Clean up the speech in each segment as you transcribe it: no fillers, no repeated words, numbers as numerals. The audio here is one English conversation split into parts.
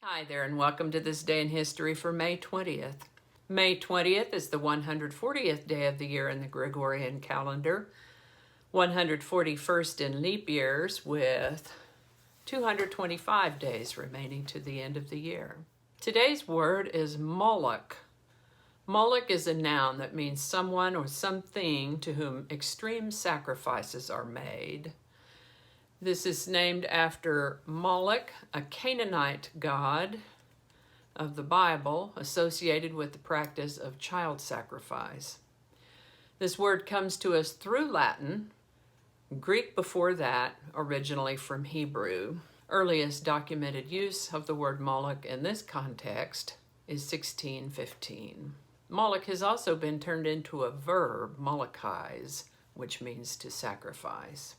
Hi there and welcome to This Day in History for May 20th. May 20th is the 140th day of the year in the Gregorian calendar, 141st in leap years with 225 days remaining to the end of the year. Today's word is Moloch. Moloch is a noun that means someone or something to whom extreme sacrifices are made. This is named after Moloch, a Canaanite god of the Bible associated with the practice of child sacrifice. This word comes to us through Latin, Greek before that, originally from Hebrew. Earliest documented use of the word Moloch in this context is 1615. Moloch has also been turned into a verb, molochize, which means to sacrifice.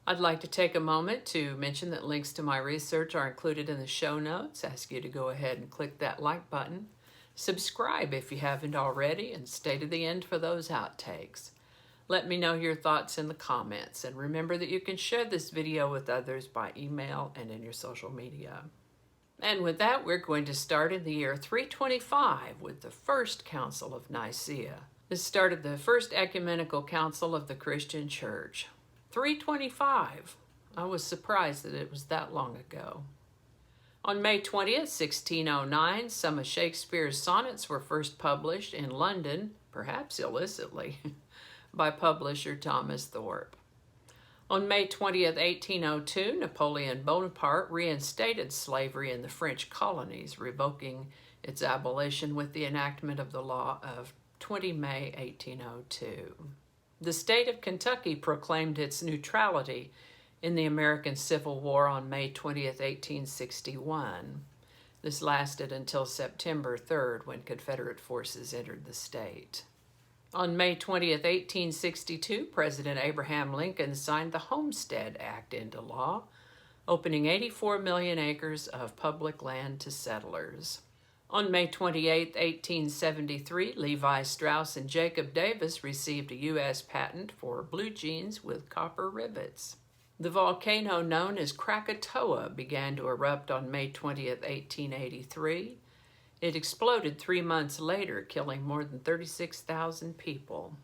I'd like to take a moment to mention that links to my research are included in the show notes. Ask you to go ahead and click that like button. Subscribe if you haven't already, and stay to the end for those outtakes. Let me know your thoughts in the comments, and remember that you can share this video with others by email and in your social media. And with that, we're going to start in the year 325 with the First Council of Nicaea. This started the First Ecumenical Council of the Christian Church. 325. I was surprised that it was that long ago. On May 20th, 1609, some of Shakespeare's sonnets were first published in London, perhaps illicitly, by publisher Thomas Thorpe. On May 20th, 1802, Napoleon Bonaparte reinstated slavery in the French colonies, revoking its abolition with the enactment of the law of 20 May 1802. The state of Kentucky proclaimed its neutrality in the American Civil War on May 20th, 1861. This lasted until September 3rd, when Confederate forces entered the state. On May 20th, 1862, President Abraham Lincoln signed the Homestead Act into law, opening 84 million acres of public land to settlers. On May 28, 1873, Levi Strauss and Jacob Davis received a U.S. patent for blue jeans with copper rivets. The volcano known as Krakatoa began to erupt on May 20, 1883. It exploded 3 months later, killing more than 36,000 people.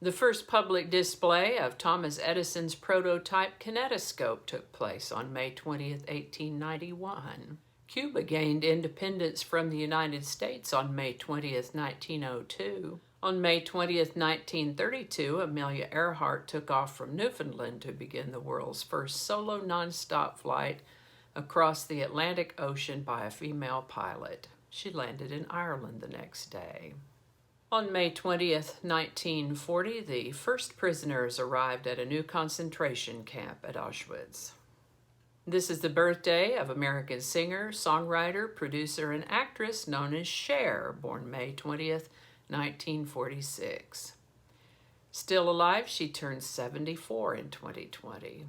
The first public display of Thomas Edison's prototype kinetoscope took place on May 20, 1891. Cuba gained independence from the United States on May 20, 1902. On May 20, 1932, Amelia Earhart took off from Newfoundland to begin the world's first solo nonstop flight across the Atlantic Ocean by a female pilot. She landed in Ireland the next day. On May 20th, 1940, the first prisoners arrived at a new concentration camp at Auschwitz. This is the birthday of American singer, songwriter, producer, and actress known as Cher, born May 20th, 1946. Still alive, she turned 74 in 2020.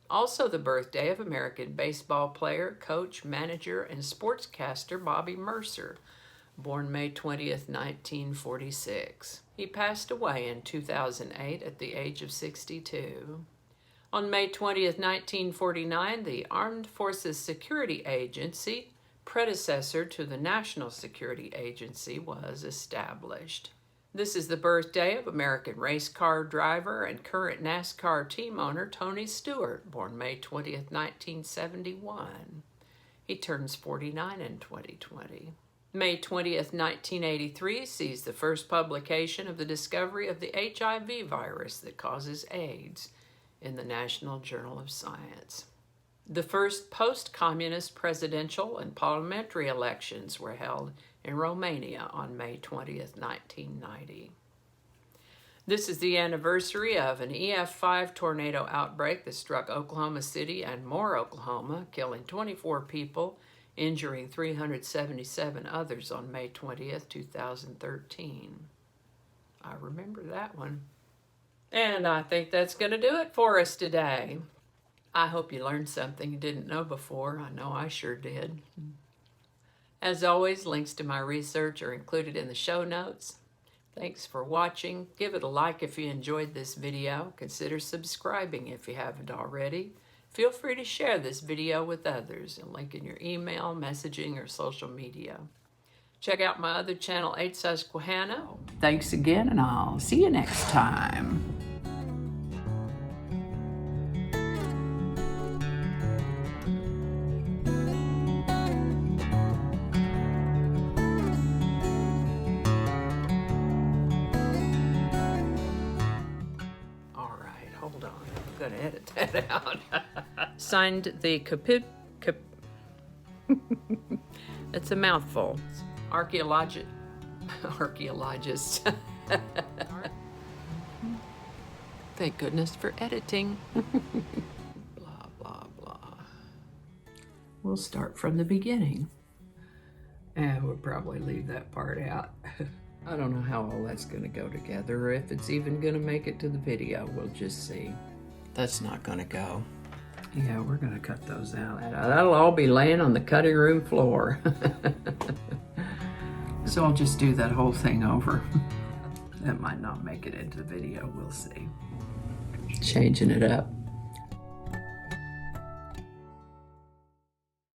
Also the birthday of American baseball player, coach, manager, and sportscaster Bobby Murcer, born May 20th, 1946. He passed away in 2008 at the age of 62. On May 20th, 1949, the Armed Forces Security Agency, predecessor to the National Security Agency, was established. This is the birthday of American race car driver and current NASCAR team owner Tony Stewart, born May 20th, 1971. He turns 49 in 2020. May 20th, 1983 sees the first publication of the discovery of the HIV virus that causes AIDS in the National Journal of Science. The first post-communist presidential and parliamentary elections were held in Romania on May 20th, 1990. This is the anniversary of an EF5 tornado outbreak that struck Oklahoma City and Moore, Oklahoma, killing 24 people, injuring 377 others on May 20th, 2013. I remember that one. And I think that's going to do it for us today. I hope you learned something you didn't know before. I know I sure did. As always, links to my research are included in the show notes. Thanks for watching. Give it a like if you enjoyed this video. Consider subscribing if you haven't already. Feel free to share this video with others and link in your email, messaging, or social media. Check out my other channel, 8 Susquehanna. Thanks again, and I'll see you next time. Hold on, I'm gonna edit that out. Signed the it's a mouthful. Archaeologist. Thank goodness for editing. Blah, blah, blah. We'll start from the beginning. And we'll probably leave that part out. I don't know how all that's going to go together, or if it's even going to make it to the video. We'll just see. That's not going to go. Yeah, we're going to cut those out. That'll all be laying on the cutting room floor. So I'll just do that whole thing over. That might not make it into the video. We'll see. Changing it up.